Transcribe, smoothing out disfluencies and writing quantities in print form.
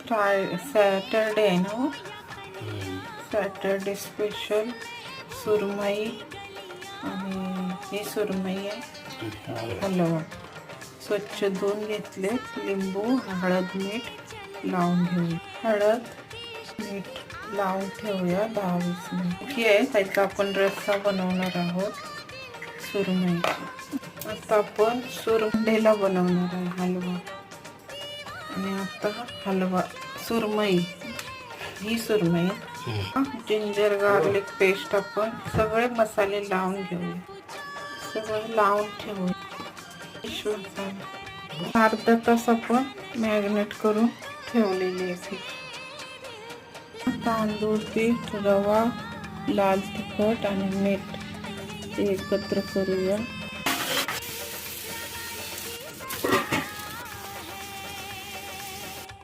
Saturday आहे ना, Saturday special सुरमई आणि ही सुरमई आहे. हलवा स्वच्छ धुवून घेतले, लिंबू हळद मीठ लावून घेऊ. हळद मीठ लावून ठेवूया 10-20 मिनिट. ही आहे त्याचा आपण रस्सा बनवणार आहोत सुरमईचा. आता आपण सुरमईला बनवणार आहे हलवा. आणि आता हलवा सुरमई, ही सुरमई जिंजर गार्लिक पेस्ट आपण सगळे मसाले लावून घेऊया. सगळे लावून ठेवू. अर्धा तास आपण मॅरिनेट करून ठेवलेली आहे. तांदूळ पीठ, रवा, लाल तिखट आणि मीठ एकत्र करूया.